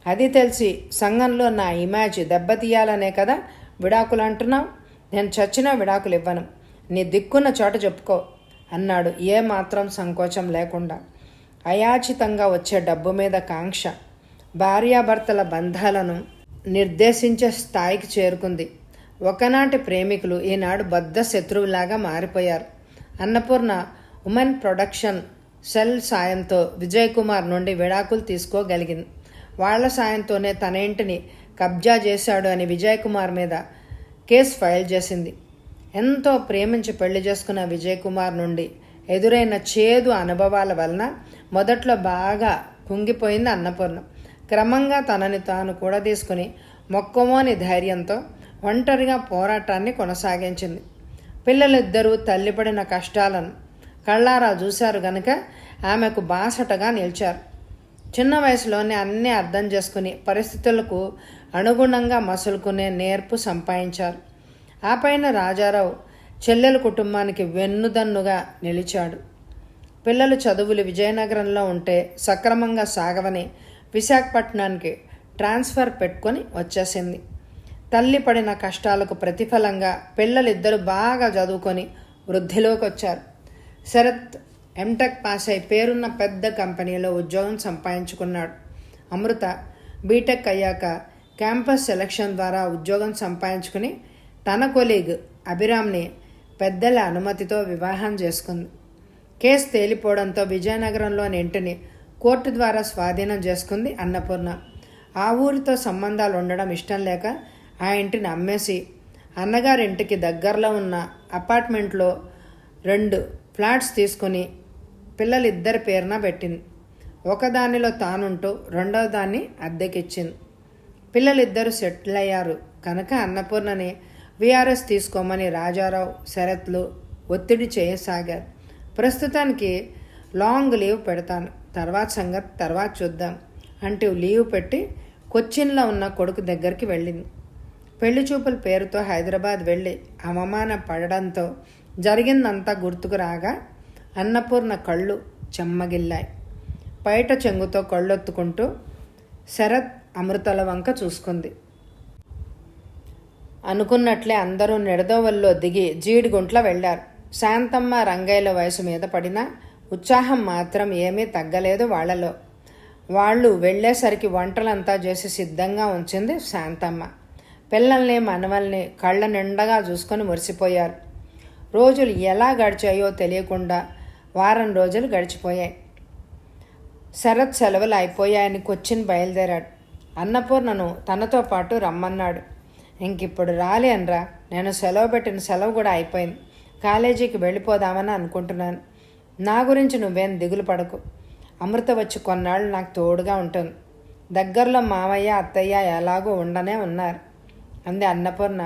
అది తెలిసి సంఘంలో నా ఇమేజ్ దెబ్బతీయాలనే కదా విడాకులు అంటున్నావు? నేను చచ్చినా విడాకులు ఇవ్వను. నీ దిక్కున్న చోట చెప్పుకో అన్నాడు ఏమాత్రం సంకోచం లేకుండా. అయాచితంగా వచ్చే డబ్బు మీద కాంక్ష భార్యాభర్తల బంధాలను నిర్దేశించే స్థాయికి చేరుకుంది. ఒకనాటి ప్రేమికులు ఈనాడు బద్ధ శత్రువులాగా మారిపోయారు. అన్నపూర్ణ ఉమెన్ ప్రొడక్షన్ సెల్ సాయంతో విజయ్ కుమార్ నుండి విడాకులు తీసుకోగలిగింది. వాళ్ల సాయంతోనే తన ఇంటిని కబ్జా చేశాడు అని విజయ్ కుమార్ మీద కేసు ఫైల్ చేసింది. ఎంతో ప్రేమించి పెళ్లి చేసుకున్న విజయ్ కుమార్ నుండి ఎదురైన చేదు అనుభవాల వలన మొదట్లో బాగా కుంగిపోయింది అన్నపూర్ణ. క్రమంగా తనని తాను కూడా తీసుకుని మొక్కమోని ధైర్యంతో ఒంటరిగా పోరాటాన్ని కొనసాగించింది. పిల్లలిద్దరూ తల్లిపడిన కష్టాలను కళ్ళారా చూశారు గనుక ఆమెకు బాసటగా నిలిచారు. చిన్న వయసులోనే అన్నీ అర్థం చేసుకుని పరిస్థితులకు అనుగుణంగా మసులుకునే నేర్పు సంపాదించారు. ఆ పైన రాజారావు చెల్లెల కుటుంబానికి వెన్నుదన్నుగా నిలిచాడు. పిల్లలు చదువులు విజయనగరంలో ఉంటే సక్రమంగా సాగవని విశాఖపట్నానికి ట్రాన్స్ఫర్ పెట్టుకొని వచ్చేసింది. తల్లి పడిన కష్టాలకు ప్రతిఫలంగా పిల్లలిద్దరూ బాగా చదువుకొని వృద్ధిలోకి వచ్చారు. శరత్ ఎంటెక్ పాస్ అయి పేరున్న పెద్ద కంపెనీలో ఉద్యోగం సంపాదించుకున్నాడు. అమృత బీటెక్ అయ్యాక క్యాంపస్ సెలక్షన్ ద్వారా ఉద్యోగం సంపాదించుకుని తన కొలీగ్ అభిరామ్ని పెద్దల అనుమతితో వివాహం చేసుకుంది. కేసు తేలిపోవడంతో విజయనగరంలోని ఇంటిని కోర్టు ద్వారా స్వాధీనం చేసుకుంది అన్నపూర్ణ. ఆ ఊరితో సంబంధాలు ఉండడం ఇష్టం లేక ఆ ఇంటిని అమ్మేసి అన్నగారింటికి దగ్గరలో ఉన్న అపార్ట్మెంట్లో 2 ఫ్లాట్స్ తీసుకుని పిల్లలిద్దరి పేరున పెట్టింది. ఒకదానిలో తానుంటూ రెండవ దాన్ని అద్దెకిచ్చింది. పిల్లలిద్దరూ సెటిల్ అయ్యారు కనుక అన్నపూర్ణని విఆర్ఎస్ తీసుకోమని రాజారావు శరత్లు ఒత్తిడి చేయసాగారు. ప్రస్తుతానికి లాంగ్ లీవ్ పెడతాను, తర్వాత సంగతి తర్వాత చూద్దాం అంటూ లీవ్ పెట్టి కొచ్చిన్లో ఉన్న కొడుకు దగ్గరికి వెళ్ళింది. పెళ్లి చూపుల పేరుతో హైదరాబాద్ వెళ్ళి అవమాన పడడంతో జరిగిందంతా గుర్తుకు రాగా అన్నపూర్ణ కళ్ళు చెమ్మగిల్లాయి. బయట చెంగుతో కళ్ళొత్తుకుంటూ శరత్ అమృతల వంక చూసుకుంది. అనుకున్నట్లే అందరూ నిడదోవల్లో దిగి జీడిగుంట్ల వెళ్లారు. శాంతమ్మ రంగయ్యల వయసు మీద పడినా ఉత్సాహం మాత్రం ఏమీ తగ్గలేదు వాళ్లలో. వాళ్ళు వెళ్లేసరికి వంటలంతా చేసి సిద్ధంగా ఉంచింది శాంతమ్మ. పిల్లల్ని మనవల్ని కళ్ళ నిండగా చూసుకొని మురిసిపోయారు. రోజులు ఎలా గడిచాయో తెలియకుండా వారం రోజులు గడిచిపోయాయి. శరత్ సెలవులు అయిపోయాయని కొచ్చిన్ బయలుదేరాడు. అన్నపూర్ణను తనతో పాటు రమ్మన్నాడు. ఇంకిప్పుడు రాలేనరా, నేను సెలవు పెట్టిన సెలవు కూడా అయిపోయింది. కాలేజీకి వెళ్ళిపోదామని అనుకుంటున్నాను. నా గురించి నువ్వేం దిగులు పడకు. అమృత వచ్చి కొన్నాళ్ళు నాకు తోడుగా ఉంటుంది. దగ్గరలో మామయ్య అత్తయ్య ఎలాగో ఉండనే ఉన్నారు అంది అన్నపూర్ణ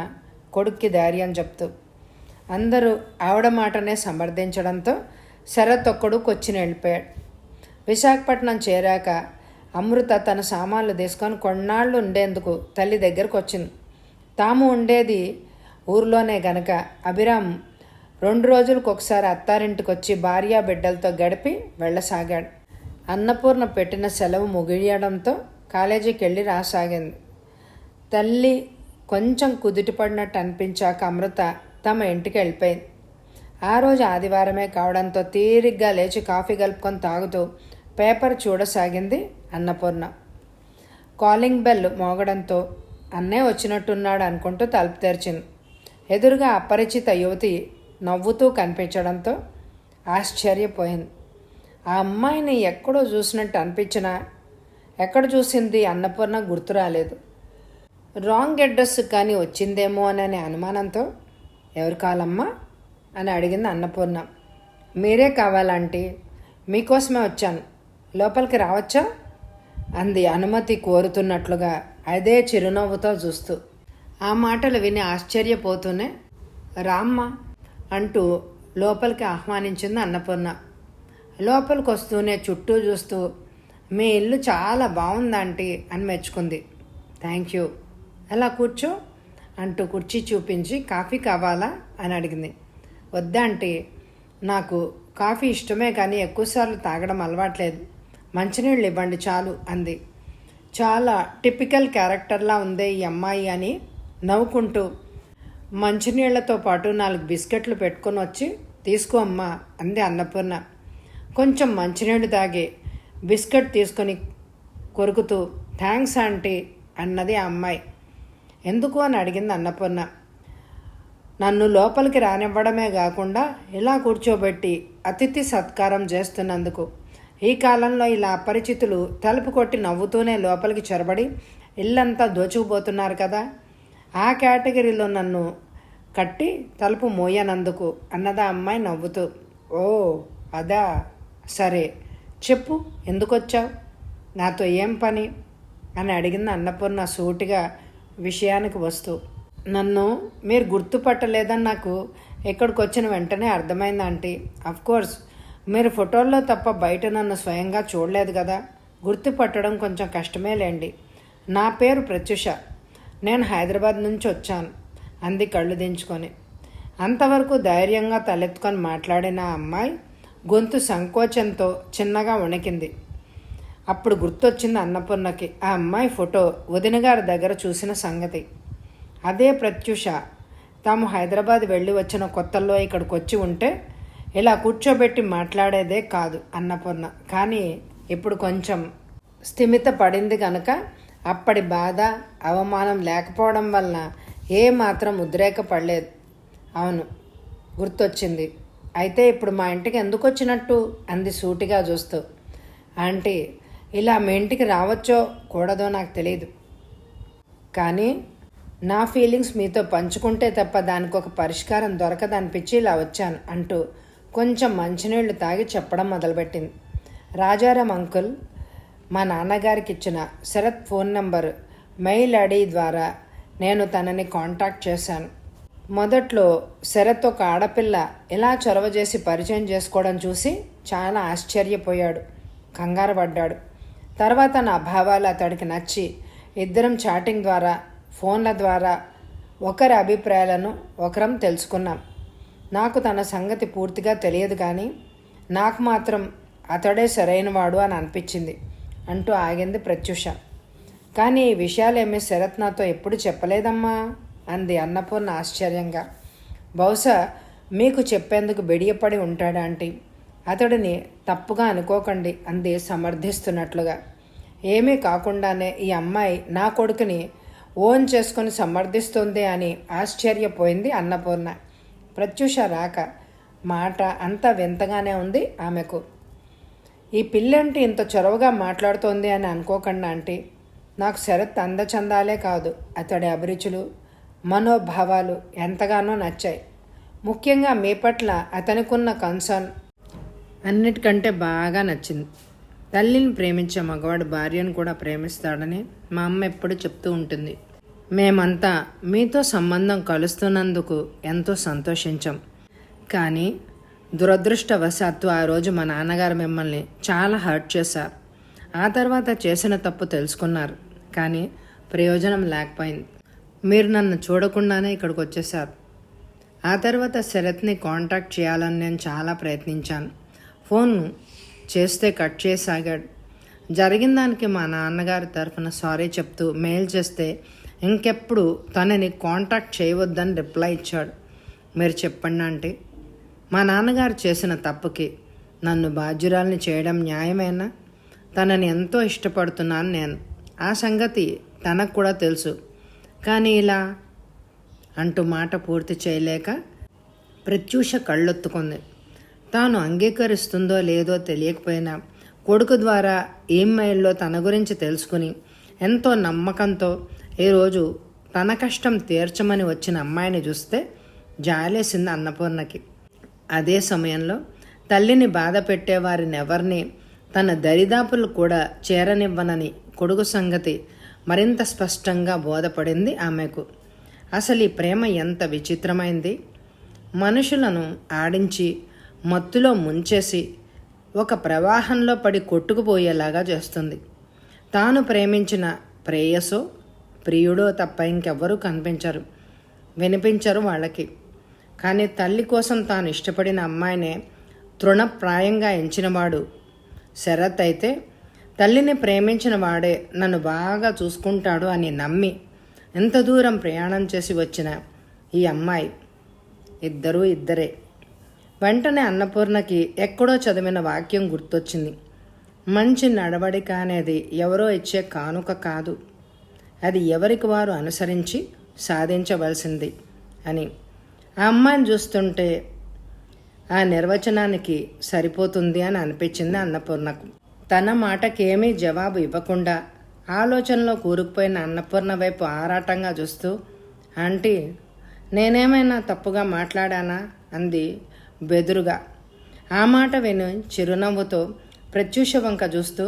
కొడుక్కి ధైర్యం చెప్తూ. అందరూ ఆవిడ మాటనే సమర్థించడంతో శరత్ ఒక్కడు కొచ్చిని వెళ్ళిపోయాడు. విశాఖపట్నం చేరాక అమృత తన సామాన్లు తీసుకొని కొన్నాళ్ళు ఉండేందుకు తల్లి దగ్గరకు వచ్చింది. తాము ఉండేది ఊర్లోనే గనక అభిరామ్ 2 రోజులకు ఒకసారి అత్తారింటికి వచ్చి భార్యా బిడ్డలతో గడిపి వెళ్ళసాగాడు. అన్నపూర్ణ పెట్టిన సెలవు ముగియడంతో కాలేజీకి వెళ్ళి రాసాగింది. తల్లి కొంచెం కుదుటిపడినట్టు అనిపించాక అమృత తమ ఇంటికి వెళ్ళిపోయింది. ఆ రోజు ఆదివారమే కావడంతో తీరిగ్గా లేచి కాఫీ కలుపుకొని తాగుతూ పేపర్ చూడసాగింది అన్నపూర్ణ. కాలింగ్ బెల్ మోగడంతో అన్నే వచ్చినట్టున్నాడు అనుకుంటూ తలుపు తెరిచింది. ఎదురుగా అపరిచిత యువతి నవ్వుతూ కనిపించడంతో ఆశ్చర్యపోయింది. ఆ అమ్మాయిని ఎక్కడో చూసినట్టు అనిపించినా ఎక్కడ చూసింది అన్నపూర్ణ గుర్తు రాలేదు. రాంగ్ అడ్రస్ కానీ వచ్చిందేమో అనే అనుమానంతో ఎవరు కావాలమ్మా అని అడిగింది అన్నపూర్ణ. మీరే కావాలంటీ, మీకోసమే వచ్చాను, లోపలికి రావచ్చా అంది అనుమతి కోరుతున్నట్లుగా అదే చిరునవ్వుతో చూస్తూ. ఆ మాటలు విని ఆశ్చర్యపోతూనే రామ్మ అంటూ లోపలికి ఆహ్వానించింది అన్నపూర్ణ. లోపలికి వస్తూనే చుట్టూ చూస్తూ మీ ఇల్లు చాలా బాగుందంటీ అని మెచ్చుకుంది. థ్యాంక్ యూ, అలా కూర్చో అంటూ కుర్చీ చూపించి కాఫీ కావాలా అని అడిగింది. వద్దా ఆంటీ, నాకు కాఫీ ఇష్టమే కానీ ఎక్కువసార్లు తాగడం అలవాట్లేదు, మంచినీళ్ళు ఇవ్వండి చాలు అంది. చాలా టిపికల్ క్యారెక్టర్లా ఉందే ఈ అమ్మాయి అని నవ్వుకుంటూ మంచినీళ్లతో పాటు 4 బిస్కెట్లు పెట్టుకొని వచ్చి తీసుకో అమ్మా అంది అన్నపూర్ణ. కొంచెం మంచినీళ్ళు తాగి బిస్కెట్ తీసుకొని కొరుకుతూ థ్యాంక్స్ ఆంటీ అన్నది ఆ అమ్మాయి. ఎందుకు అని అడిగింది అన్నపూర్ణ. నన్ను లోపలికి రానివ్వడమే కాకుండా ఇలా కూర్చోబెట్టి అతిథి సత్కారం చేస్తున్నందుకు. ఈ కాలంలో ఇలా అపరిచితులు తలుపు కొట్టి నవ్వుతూనే లోపలికి చొరబడి ఇల్లంతా దోచుకుపోతున్నారు కదా, ఆ కేటగిరీలో నన్ను కట్టి తలుపు మోయనందుకు అన్నదా అమ్మాయి నవ్వుతూ. ఓ అదా, సరే చెప్పు, ఎందుకొచ్చావు, నాతో ఏం పని అని అడిగింది అన్నపూర్ణ సూటిగా విషయానికి వస్తూ. నన్ను మీరు గుర్తుపట్టలేదని నాకు ఇక్కడికి వచ్చిన వెంటనే అర్థమైంది ఆంటీ. అఫ్కోర్స్ మీరు ఫోటోల్లో తప్ప బయట నన్ను స్వయంగా చూడలేదు కదా, గుర్తుపట్టడం కొంచెం కష్టమే లేండి. నా పేరు ప్రత్యూష, నేను హైదరాబాద్ నుంచి వచ్చాను అంది కళ్ళు దించుకొని. అంతవరకు ధైర్యంగా తలెత్తుకొని మాట్లాడిన ఆ అమ్మాయి గొంతు సంకోచంతో చిన్నగా వణికింది. అప్పుడు గుర్తొచ్చింది అన్నపూర్ణకి ఆ అమ్మాయి ఫోటో వదినగారి దగ్గర చూసిన సంగతి. అదే ప్రత్యూష తాము హైదరాబాద్ వెళ్ళి వచ్చిన కొత్తల్లో ఇక్కడికి వచ్చి ఉంటే ఇలా కూర్చోబెట్టి మాట్లాడేదే కాదు అన్నపూర్ణ. కానీ ఇప్పుడు కొంచెం స్థిమిత పడింది కనుక అప్పటి బాధ అవమానం లేకపోవడం వలన ఏమాత్రం ఉద్రేక పడలేదు. అవును, గుర్తొచ్చింది. అయితే ఇప్పుడు మా ఇంటికి ఎందుకు వచ్చినట్టు అంది సూటిగా చూస్తూ. ఆంటీ, ఇలా మీ ఇంటికి రావచ్చో కూడదో నాకు తెలియదు, కానీ నా ఫీలింగ్స్ మీతో పంచుకుంటే తప్ప దానికి ఒక పరిష్కారం దొరకదనిపించి ఇలా వచ్చాను అంటూ కొంచెం మంచినీళ్లు తాగి చెప్పడం మొదలుపెట్టింది. రాజారాం అంకుల్ మా నాన్నగారికి ఇచ్చిన Sharath phone number mail ID ద్వారా నేను తనని కాంటాక్ట్ చేశాను. మొదట్లో శరత్ ఒక ఆడపిల్ల ఇలా చొరవ చేసి పరిచయం చేసుకోవడం చూసి చాలా ఆశ్చర్యపోయాడు, కంగారు పడ్డాడు. తర్వాత నా భావాలు అతడికి నచ్చి ఇద్దరం చాటింగ్ ద్వారా ఫోన్ల ద్వారా ఒకరి అభిప్రాయాలను ఒకరం తెలుసుకున్నాం. నాకు తన సంగతి పూర్తిగా తెలియదు, కానీ నాకు మాత్రం అతడే సరైనవాడు అని అనిపించింది అంటూ ఆగింది ప్రత్యూష. కానీ ఈ విషయాలేమీ శరత్ నాతో ఎప్పుడు చెప్పలేదమ్మా అంది అన్నపూర్ణ ఆశ్చర్యంగా. బహుశా మీకు చెప్పేందుకు బెడియపడి ఉంటాడా ఆంటీ, అతడిని తప్పుగా అనుకోకండి అంది సమర్థిస్తున్నట్లుగా. ఏమీ కాకుండానే ఈ అమ్మాయి నా కొడుకుని ఓన్ చేసుకొని సమర్థిస్తుంది అని ఆశ్చర్యపోయింది అన్నపూర్ణ. ప్రత్యూష రాక మాట అంతా వింతగానే ఉంది ఆమెకు. ఈ పిల్లంటి ఇంత చొరవగా మాట్లాడుతోంది అని అనుకోకుండా ఆంటీ, నాకు శరత్ అందచందాలే కాదు అతడి అభిరుచులు మనోభావాలు ఎంతగానో నచ్చాయి. ముఖ్యంగా మీ పట్ల అతనికున్న కన్సర్న్ అన్నిటికంటే బాగా నచ్చింది. తల్లిని ప్రేమించే మగవాడు భార్యను కూడా ప్రేమిస్తాడని మా అమ్మ ఎప్పుడు చెప్తూ ఉంటుంది. మేమంతా మీతో సంబంధం కలుస్తున్నందుకు ఎంతో సంతోషించాం. కానీ దురదృష్టవశాత్తు ఆ రోజు మా నాన్నగారు మిమ్మల్ని చాలా హర్ట్ చేశారు. ఆ తర్వాత చేసిన తప్పు తెలుసుకున్నారు, కానీ ప్రయోజనం లేకపోయింది. మీరు నన్ను చూడకుండానే ఇక్కడికి వచ్చేశారు. ఆ తర్వాత శరత్ని కాంటాక్ట్ చేయాలని నేను చాలా ప్రయత్నించాను. ఫోన్ చేస్తే కట్ చేసాగాడు. జరిగిన దానికి మా నాన్నగారి తరఫున సారీ చెప్తూ మెయిల్ చేస్తే ఇంకెప్పుడు తనని కాంటాక్ట్ చేయవద్దని రిప్లై ఇచ్చాడు. మీరు చెప్పండి ఆంటీ, మా నాన్నగారు చేసిన తప్పుకి నన్ను బాధ్యురాల్ని చేయడం న్యాయమేనా? తనని ఎంతో ఇష్టపడుతున్నాను నేను, ఆ సంగతి తనకు కూడా తెలుసు. కానీ ఇలా అంటూ మాట పూర్తి చేయలేక ప్రత్యూష కళ్ళొత్తుకుంది. తాను అంగీకరిస్తుందో లేదో తెలియకపోయినా కొడుకు ద్వారా ఈమెయిల్లో తన గురించి తెలుసుకుని ఎంతో నమ్మకంతో ఈరోజు తన కష్టం తీర్చమని వచ్చిన అమ్మాయిని చూస్తే జాలేసింది అన్నపూర్ణకి. అదే సమయంలో తల్లిని బాధ పెట్టేవారిని ఎవరిని తన దరిదాపులు కూడా చేరనివ్వనని కొడుకు సంగతి మరింత స్పష్టంగా బోధపడింది ఆమెకు. అసలు ఈ ప్రేమ ఎంత విచిత్రమైంది! మనుషులను ఆడించి మత్తులో ముంచేసి ఒక ప్రవాహంలో పడి కొట్టుకుపోయేలాగా చేస్తుంది. తాను ప్రేమించిన ప్రేయసో ప్రియుడో తప్ప ఇంకెవ్వరూ కనిపించరు, వినిపించరు వాళ్ళకి. కానీ తల్లి కోసం తాను ఇష్టపడిన అమ్మాయినే తృణప్రాయంగా ఎంచినవాడు శరత్ అయితే తల్లిని ప్రేమించిన వాడే నన్ను బాగా చూసుకుంటాడు అని నమ్మి ఎంత దూరం ప్రయాణం చేసి వచ్చిన ఈ అమ్మాయి ఇద్దరూ ఇద్దరే. వెంటనే అన్నపూర్ణకి ఎక్కడో చదివిన వాక్యం గుర్తొచ్చింది. మంచి నడవడిక అనేది ఎవరో ఇచ్చే కానుక కాదు, అది ఎవరికి వారు అనుసరించి సాధించవలసింది అని. ఆ అమ్మాయిని చూస్తుంటే ఆ నిర్వచనానికి సరిపోతుంది అని అనిపించింది అన్నపూర్ణకు. తన మాటకేమీ జవాబు ఇవ్వకుండా ఆలోచనలో కూరుకుపోయిన అన్నపూర్ణ వైపు ఆరాటంగా చూస్తూ, ఆంటీ, నేనేమైనా తప్పుగా మాట్లాడానా అంది బెదురుగా. ఆ మాట విని చిరునవ్వుతో ప్రత్యూష వంక చూస్తూ,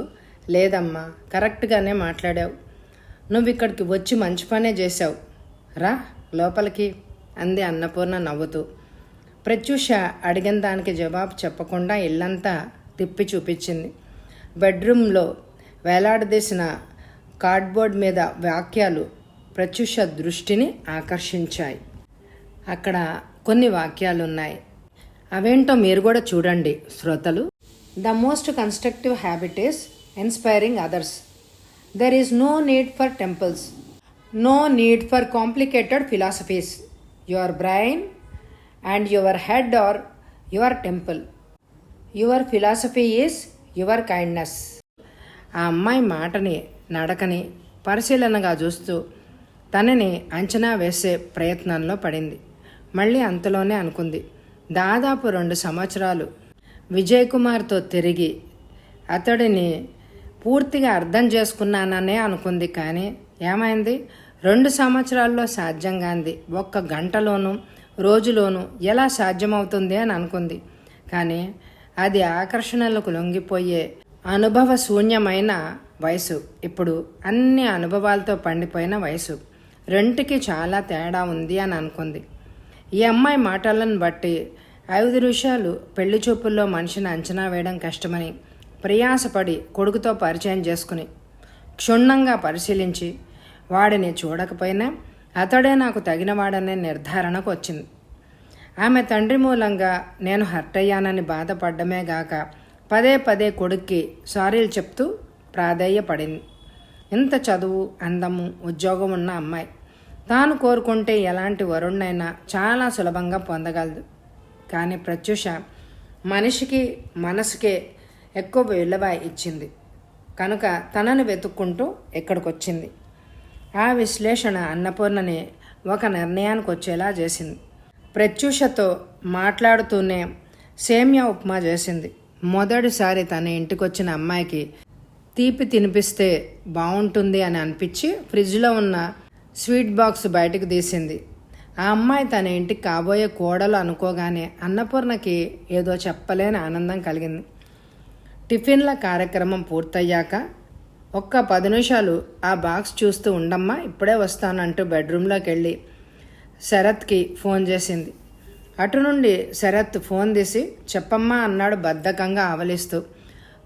లేదమ్మా, కరెక్ట్గానే మాట్లాడావు. నువ్వు ఇక్కడికి వచ్చి మంచి పనే చేశావు, రా లోపలికి అంది అన్నపూర్ణ నవ్వుతూ. ప్రత్యూష అడిగిన దానికి జవాబు చెప్పకుండా ఇల్లంతా తిప్పి చూపించింది. బెడ్రూమ్లో వేలాడదీసిన కార్డ్బోర్డ్ మీద వాక్యాలు ప్రత్యూష దృష్టిని ఆకర్షించాయి. అక్కడ కొన్ని వాక్యాలున్నాయి. అవేంటో మీరు కూడా చూడండి శ్రోతలు. The most constructive habit is inspiring others. There is no need for temples, no need for complicated philosophies. Your brain and your head are your temple. Your philosophy is your kindness. ఆ అమ్మాయి మాటని నడకని పరిశీలనగా చూస్తూ తనని అంచనా వేసే ప్రయత్నంలో పడింది. మళ్ళీ అంతలోనే అనుకుంది, దాదాపు 2 సంవత్సరాలు విజయ్ కుమార్తో తిరిగి అతడిని పూర్తిగా అర్థం చేసుకున్నాననే అనుకుంది. కానీ ఏమైంది? 2 సంవత్సరాల్లో సాధ్యం కాంది ఒక్క గంటలోనూ రోజులోనూ ఎలా సాధ్యమవుతుంది అని అనుకుంది. కానీ అది ఆకర్షణలకు లొంగిపోయే అనుభవ శూన్యమైన వయసు. ఇప్పుడు అన్ని అనుభవాలతో పండిపోయిన వయసు. రెంటికి చాలా తేడా ఉంది అని అనుకుంది. ఈ అమ్మాయి మాటలను బట్టి 5 నిమిషాలు పెళ్లి చూపుల్లో మనిషిని అంచనా వేయడం కష్టమని ప్రయాసపడి కొడుకుతో పరిచయం చేసుకుని క్షుణ్ణంగా పరిశీలించి వాడిని చూడకపోయినా అతడే నాకు తగినవాడనే నిర్ధారణకు వచ్చింది. ఆమె తండ్రి మూలంగా నేను హర్ట్ అయ్యానని బాధపడ్డమే గాక పదే పదే కొడుక్కి సారీలు చెప్తూ ప్రాధేయపడింది. ఇంత చదువు, అందము, ఉద్యోగం ఉన్న అమ్మాయి తాను కోరుకుంటే ఎలాంటి వరుణ్ణైనా చాలా సులభంగా పొందగలదు. కానీ ప్రత్యూష మనిషికి మనసుకే ఎక్కువ విలువ ఇచ్చింది కనుక తనను వెతుక్కుంటూ ఇక్కడికొచ్చింది. ఆ విశ్లేషణ అన్నపూర్ణని ఒక నిర్ణయానికి వచ్చేలా చేసింది. ప్రత్యూషతో మాట్లాడుతూనే సేమ్యా ఉప్మా చేసింది. మొదటిసారి తన ఇంటికొచ్చిన అమ్మాయికి తీపి తినిపిస్తే బాగుంటుంది అని అనిపించి ఫ్రిడ్జ్లో ఉన్న స్వీట్ బాక్స్ బయటకు తీసింది. ఆ అమ్మాయి తన ఇంటికి కాబోయే కోడలు అనుకోగానే అన్నపూర్ణకి ఏదో చెప్పలేని ఆనందం కలిగింది. టిఫిన్ల కార్యక్రమం పూర్తయ్యాక ఒక్క 10 నిమిషాలు ఆ బాక్స్ చూస్తూ ఉండమ్మా, ఇప్పుడే వస్తానంటూ బెడ్రూమ్లోకి వెళ్ళి శరత్కి ఫోన్ చేసింది. అటు నుండి శరత్ ఫోన్ తీసి చెప్పమ్మా అన్నాడు బద్ధకంగా ఆవలిస్తూ.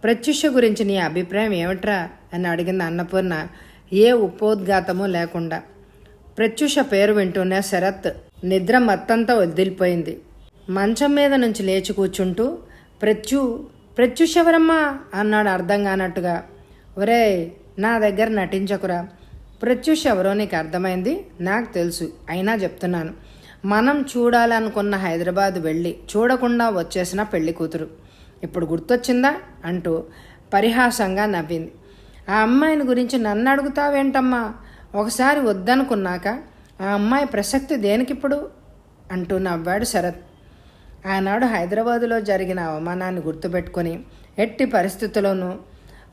ప్రత్యూష గురించి నీ అభిప్రాయం ఏమిట్రా అని అడిగింది అన్నపూర్ణ ఏ ఉపోద్ఘాతమూ లేకుండా. ప్రత్యూష పేరు వింటూనే శరత్ నిద్ర మత్తంతా వదిలిపోయింది. మంచం మీద నుంచి లేచి కూర్చుంటూ ప్రత్యూష ఎవరమ్మా అన్నాడు అర్థం కానట్టుగా. ఒరేయ్, నా దగ్గర నటించకురా. ప్రత్యూష ఎవరో నీకు అర్థమైంది, నాకు తెలుసు, అయినా చెప్తున్నాను. మనం చూడాలనుకున్న హైదరాబాద్ వెళ్ళి చూడకుండా వచ్చేసిన పెళ్లి కూతురు ఇప్పుడు గుర్తొచ్చిందా అంటూ పరిహాసంగా నవ్వింది. ఆ అమ్మాయిని గురించి నన్ను అడుగుతావేంటమ్మా? ఒకసారి వద్దనుకున్నాక ఆ అమ్మాయి ప్రసక్తి దేనికిప్పుడు అంటూ నవ్వాడు శరత్. ఆనాడు హైదరాబాదులో జరిగిన అవమానాన్ని గుర్తుపెట్టుకొని ఎట్టి పరిస్థితుల్లోనూ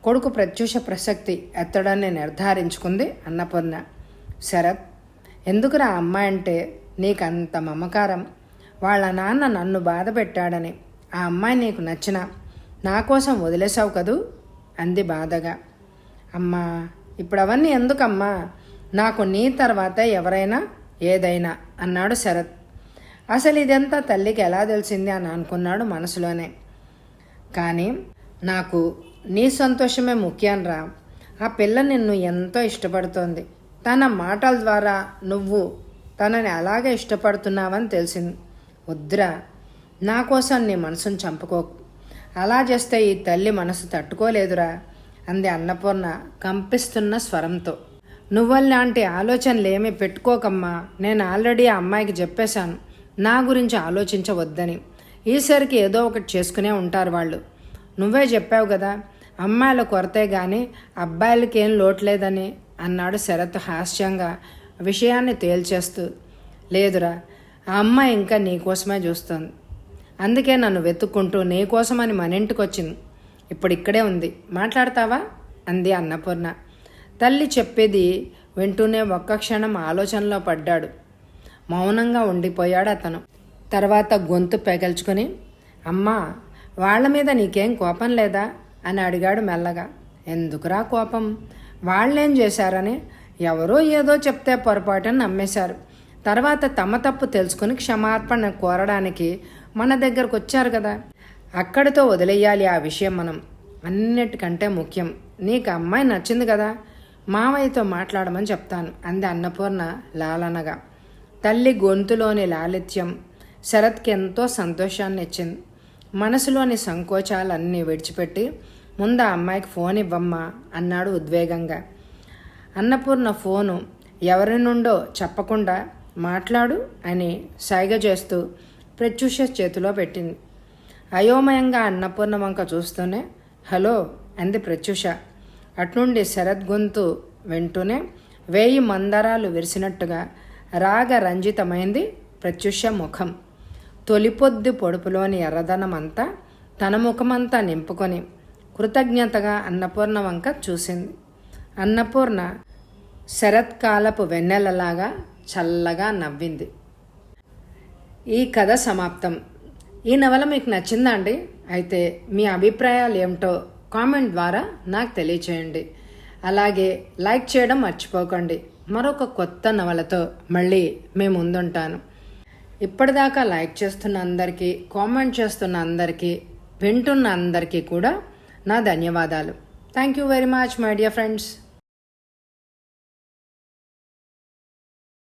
కొడుకు ప్రత్యూష ప్రసక్తి ఎత్తడాన్ని నిర్ధారించుకుంది అన్నపూర్ణ. శరత్, ఎందుకురా అమ్మాయి అంటే నీకంత మమకారం? వాళ్ళ నాన్న నన్ను బాధ పెట్టాడని ఆ అమ్మాయి నీకు నచ్చినా నా కోసం వదిలేసావు కదూ అంది బాధగా. అమ్మా, ఇప్పుడు అవన్నీ ఎందుకమ్మా? నాకు నీ తర్వాత ఎవరైనా ఏదైనా అన్నాడు శరత్. అసలు ఇదంతా తల్లికి ఎలా తెలిసింది అని అనుకున్నాడు మనసులోనే. కానీ నాకు నీ సంతోషమే ముఖ్యంరా. ఆ పిల్ల నిన్ను ఎంతో ఇష్టపడుతోంది. తన మాటల ద్వారా నువ్వు తనని అలాగే ఇష్టపడుతున్నావని తెలిసింది. వద్దురా, నా కోసం నీ మనసును చంపుకోకు. అలా చేస్తే ఈ తల్లి మనసు తట్టుకోలేదురా అంది అన్నపూర్ణ కంపిస్తున్న స్వరంతో. నువ్వల్లాంటి ఆలోచనలు ఏమీ పెట్టుకోకమ్మా. నేను ఆల్రెడీ ఆ అమ్మాయికి చెప్పేశాను నా గురించి ఆలోచించవద్దని. ఈసరికి ఏదో ఒకటి చేసుకునే ఉంటారు వాళ్ళు. నువ్వే చెప్పావు కదా అమ్మాయిల కొరతే కానీ అబ్బాయిలకేం లోట్లేదని అన్నాడు శరత్ హాస్యంగా విషయాన్ని తేల్చేస్తూ. లేదురా, ఆ అమ్మాయి ఇంకా నీకోసమే చూస్తోంది. అందుకే నన్ను వెతుక్కుంటూ నీకోసమని మన ఇంటికి వచ్చింది. ఇప్పుడు ఇక్కడే ఉంది, మాట్లాడతావా అంది అన్నపూర్ణ. తల్లి చెప్పేది వింటూనే ఒక్క క్షణం ఆలోచనలో పడ్డాడు. మౌనంగా ఉండిపోయాడు అతను. తర్వాత గొంతు పెగల్చుకొని, అమ్మా, వాళ్ళ మీద నీకేం కోపం లేదా అని అడిగాడు మెల్లగా. ఎందుకురా కోపం? వాళ్ళేం చేశారని? ఎవరో ఏదో చెప్తే పొరపాటుని నమ్మేశారు. తర్వాత తమ తప్పు తెలుసుకుని క్షమార్పణ కోరడానికి మన దగ్గరకు వచ్చారు కదా, అక్కడితో వదిలేయాలి ఆ విషయం. మనం అన్నిటికంటే ముఖ్యం, నీకు అమ్మాయి నచ్చింది కదా, మావయ్యతో మాట్లాడమని చెప్తాను అంది అన్నపూర్ణ లాలనగా. తల్లి గొంతులోని లాలిత్యం శరత్కి ఎంతో సంతోషాన్ని ఇచ్చింది. మనసులోని సంకోచాలన్నీ విడిచిపెట్టి, ముందు ఆ అమ్మాయికి ఫోన్ ఇవ్వమ్మా అన్నాడు ఉద్వేగంగా. అన్నపూర్ణ ఫోను ఎవరి నుండో చెప్పకుండా మాట్లాడు అని సైగ చేస్తూ ప్రత్యూష చేతిలో పెట్టింది. అయోమయంగా అన్నపూర్ణ వంక చూస్తూనే హలో అంది ప్రత్యూష. అట్నుండి శరత్ గొంతు వింటూనే 1000 మందరాలు విరిసినట్టుగా రాగరంజితమైంది ప్రత్యూష ముఖం. తొలిపొద్దు పొడుపులోని ఎర్రదనమంతా తన ముఖమంతా నింపుకొని కృతజ్ఞతగా అన్నపూర్ణ వంక చూసింది. అన్నపూర్ణ శరత్కాలపు వెన్నెలలాగా చల్లగా నవ్వింది. ఈ కథ సమాప్తం. ఈ నవల మీకు నచ్చిందా అండి? అయితే మీ అభిప్రాయాలు ఏమిటో కామెంట్ ద్వారా నాకు తెలియచేయండి. అలాగే లైక్ చేయడం మర్చిపోకండి. మరొక కొత్త నవలతో మళ్ళీ మీ ముందుంటాను. ఇప్పటిదాకా లైక్ చేస్తున్న అందరికీ, కామెంట్ చేస్తున్న అందరికీ, వింటున్న అందరికీ కూడా నా ధన్యవాదాలు. Thank you very much my dear friends.